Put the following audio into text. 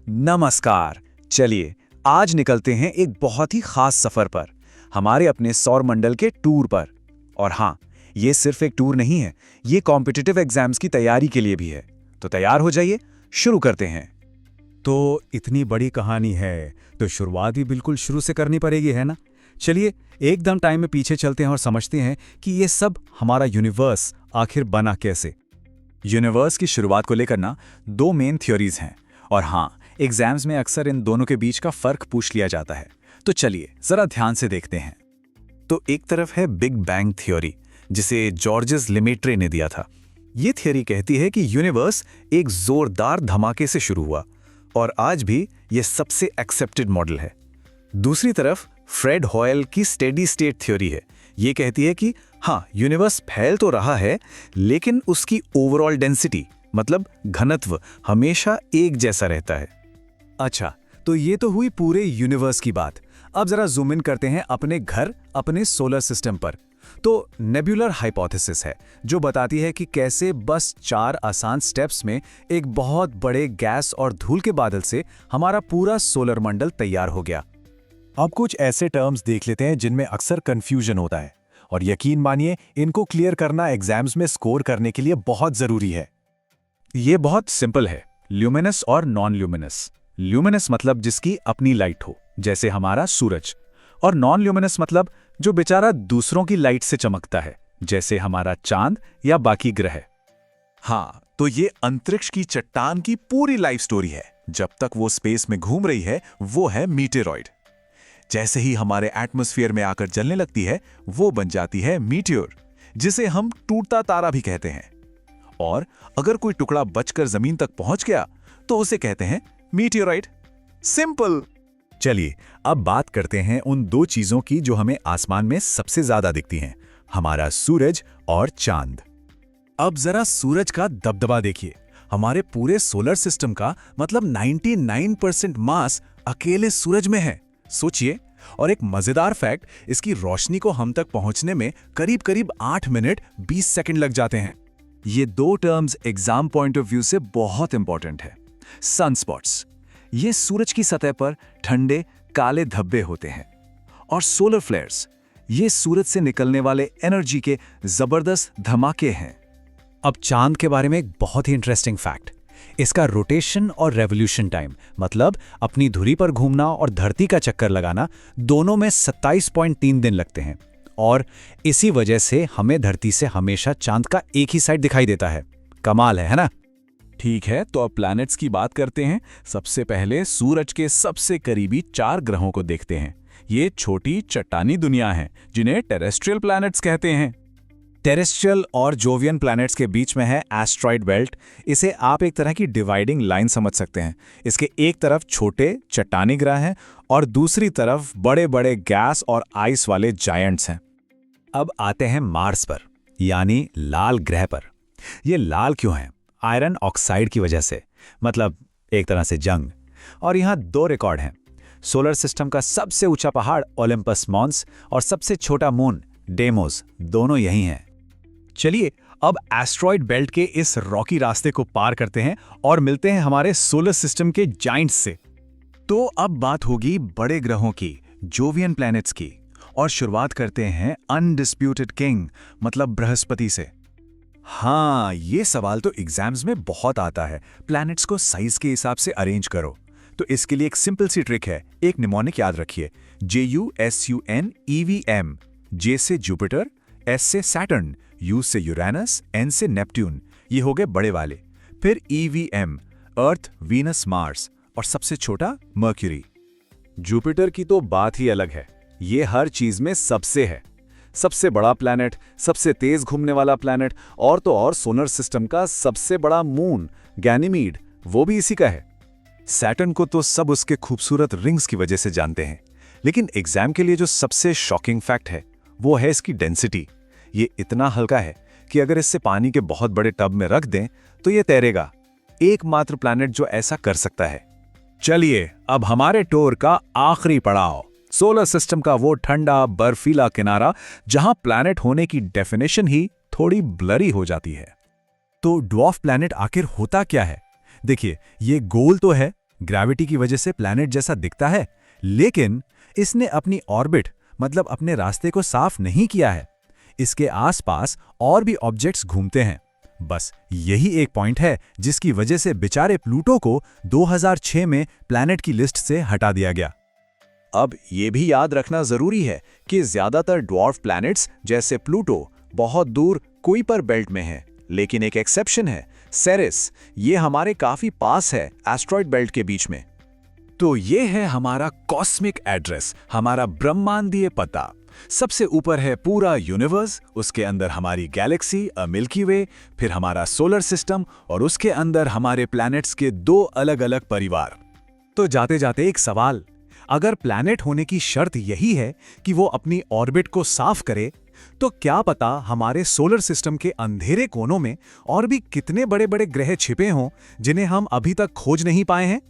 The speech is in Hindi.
नमस्कार। चलिए आज निकलते हैं एक बहुत ही खास सफर पर, हमारे अपने सौर मंडल के टूर पर। और हाँ, ये सिर्फ एक टूर नहीं है, ये कॉम्पिटिटिव एग्जाम्स की तैयारी के लिए भी है। तो तैयार हो जाइए, शुरू करते हैं। तो इतनी बड़ी कहानी है तो शुरुआत भी बिल्कुल शुरू से करनी पड़ेगी, है ना? चलिए एकदम टाइम में पीछे चलते हैं और समझते हैं कि ये सब हमारा यूनिवर्स आखिर बना कैसे। यूनिवर्स की शुरुआत को लेकर ना दो मेन थ्योरीज हैं, और हाँ, एग्जाम्स में अक्सर इन दोनों के बीच का फर्क पूछ लिया जाता है। तो चलिए जरा ध्यान से देखते हैं। तो एक तरफ है बिग बैंग थ्योरी, जिसे जॉर्जेस लेमेट्रे ने दिया था। ये थ्योरी कहती है कि यूनिवर्स एक जोरदार धमाके से शुरू हुआ, और आज भी ये सबसे एक्सेप्टेड मॉडल है। दूसरी तरफ फ्रेड हॉयल की स्टेडी स्टेट थ्योरी है। ये कहती है कि हाँ, यूनिवर्स फैल तो रहा है, लेकिन उसकी ओवरऑल डेंसिटी मतलब घनत्व हमेशा एक जैसा रहता है। अच्छा, तो ये तो हुई पूरे यूनिवर्स की बात। अब जरा जूम इन करते हैं अपने घर, अपने सोलर सिस्टम पर। तो नेबुलर हाइपोथेसिस है जो बताती है कि कैसे बस 4 आसान स्टेप्स में एक बहुत बड़े गैस और धूल के बादल से हमारा पूरा सोलर मंडल तैयार हो गया। अब कुछ ऐसे टर्म्स देख लेते हैं जिनमें अक्सर कंफ्यूजन होता है, और यकीन मानिए इनको क्लियर करना एग्जाम्स में स्कोर करने के लिए बहुत जरूरी है। ये बहुत सिंपल है, ल्यूमिनस और नॉन ल्यूमिनस। ल्यूमिनस मतलब जिसकी अपनी लाइट हो, जैसे हमारा सूरज, और नॉन ल्यूमिनस मतलब जो बेचारा दूसरों की लाइट से चमकता है, जैसे हमारा चांद या बाकी ग्रह। हाँ, तो ये अंतरिक्ष की चट्टान की पूरी लाइफ स्टोरी है। जब तक वो स्पेस में घूम रही है, वो है मीटेरॉइड। जैसे ही हमारे एटमॉस्फेयर में आकर जलने लगती है, वो बन जाती है मीटियोर, जिसे हम टूटता तारा भी कहते हैं। और अगर कोई टुकड़ा बचकर जमीन तक पहुंच गया, तो उसे कहते हैं मीटियोराइट। सिंपल। चलिए अब बात करते हैं उन दो चीजों की जो हमें आसमान में सबसे ज्यादा दिखती हैं, हमारा सूरज और चांद। अब जरा सूरज का दबदबा देखिए। हमारे पूरे सोलर सिस्टम का मतलब 99% मास अकेले सूरज में है। सोचिए। और एक मजेदार फैक्ट, इसकी रोशनी को हम तक पहुंचने में करीब करीब 8 मिनट 20 सेकंड लग जाते हैं। ये दो terms exam point of view से बहुत इंपॉर्टेंट है। सनस्पॉट्स, ये सूरज की सतह पर ठंडे काले धब्बे होते हैं, और सोलर फ्लेयर्स, ये सूरज से निकलने वाले एनर्जी के जबरदस्त धमाके हैं। अब चांद के बारे में एक बहुत ही इंटरेस्टिंग फैक्ट, इसका रोटेशन और रेवोल्यूशन टाइम मतलब अपनी धुरी पर घूमना और धरती का चक्कर लगाना, दोनों में 27.3 दिन लगते हैं। और इसी वजह से हमें धरती से हमेशा चांद का एक ही साइड दिखाई देता है। कमाल है ना? ठीक है, तो अब प्लैनेट्स की बात करते हैं। सबसे पहले सूरज के सबसे करीबी 4 ग्रहों को देखते हैं। ये छोटी चट्टानी दुनिया हैं, जिन्हें टेरेस्ट्रियल प्लैनेट्स कहते हैं। टेरेस्ट्रियल और जोवियन प्लैनेट्स के बीच में है एस्ट्रॉइड बेल्ट। इसे आप एक तरह की डिवाइडिंग लाइन समझ सकते हैं। इसके एक तरफ छोटे चट्टानी ग्रह हैं और दूसरी तरफ बड़े बड़े गैस और आइस वाले जायंट्स हैं। अब आते हैं मार्स पर, यानी लाल ग्रह पर। ये लाल क्यों है? आयरन ऑक्साइड की वजह से, मतलब एक तरह से जंग। और यहाँ 2 रिकॉर्ड हैं। सोलर सिस्टम का सबसे ऊंचा पहाड़ ओलंपस मॉन्स और सबसे छोटा मून डेमोस, दोनों यही हैं। चलिए अब एस्ट्रॉइड बेल्ट के इस रॉकी रास्ते को पार करते हैं और मिलते हैं हमारे सोलर सिस्टम के जाइंट्स से। तो अब बात होगी बड़े ग्रहों की, जोवियन प्लैनेट्स की, और शुरुआत करते हैं अनडिस्प्यूटेड किंग मतलब बृहस्पति से। हाँ, ये सवाल तो एग्जाम्स में बहुत आता है, प्लैनेट्स को साइज के हिसाब से अरेंज करो। तो इसके लिए एक सिंपल सी ट्रिक है, एक निमोनिक याद रखिए, JUSUNEVM। जे से जुपिटर, एस से सैटर्न, यू से यूरेनस, एन से नेपट्यून, ये हो गए बड़े वाले। फिर EVM, अर्थ, वीनस, मार्स, और सबसे छोटा मर्क्यूरी। जुपिटर की तो बात ही अलग है, ये हर चीज में सबसे है। सबसे बड़ा प्लैनेट, सबसे तेज घूमने वाला प्लैनेट, और तो और सोलर सिस्टम का सबसे बड़ा मून गैनीमीड, वो भी इसी का है। सैटर्न को तो सब उसके खूबसूरत रिंग्स की वजह से जानते हैं, लेकिन एग्जाम के लिए जो सबसे शॉकिंग फैक्ट है वो है इसकी डेंसिटी। ये इतना हल्का है कि अगर इससे पानी के बहुत बड़े टब में रख दें तो ये तैरेगा। एकमात्र प्लैनेट जो ऐसा कर सकता है। चलिए अब हमारे टूर का आखिरी पड़ाव, सोलर सिस्टम का वो ठंडा बर्फीला किनारा जहां प्लैनेट होने की डेफिनेशन ही थोड़ी ब्लरी हो जाती है। तो ड्वार्फ प्लैनेट आखिर होता क्या है? देखिए, ये गोल तो है ग्रेविटी की वजह से प्लैनेट जैसा दिखता है, लेकिन इसने अपनी ऑर्बिट मतलब अपने रास्ते को साफ नहीं किया है। इसके आसपास और भी ऑब्जेक्ट्स घूमते हैं। बस यही एक पॉइंट है जिसकी वजह से बेचारे प्लूटो को 2006 में प्लैनेट की लिस्ट से हटा दिया गया। अब ये भी याद रखना जरूरी है कि ज्यादातर ड्वार्फ प्लैनेट्स जैसे प्लूटो बहुत दूर कुइपर बेल्ट में है, लेकिन एक एक्सेप्शन है, सेरेस। ये हमारे काफी पास है एस्ट्रॉइड बेल्ट के बीच में। तो ये है हमारा कॉस्मिक एड्रेस, हमारा ब्रह्मांडीय पता। सबसे ऊपर है पूरा यूनिवर्स, उसके अंदर हमारी गैलेक्सी अ मिल्की वे, फिर हमारा सोलर सिस्टम और उसके अंदर हमारे प्लैनेट्स के 2 अलग-अलग परिवार। तो जाते जाते एक सवाल, अगर प्लैनेट होने की शर्त यही है कि वो अपनी ऑर्बिट को साफ करे, तो क्या पता हमारे सोलर सिस्टम के अंधेरे कोनों में और भी कितने बड़े-बड़े ग्रह छिपे हों जिन्हें हम अभी तक खोज नहीं पाए हैं।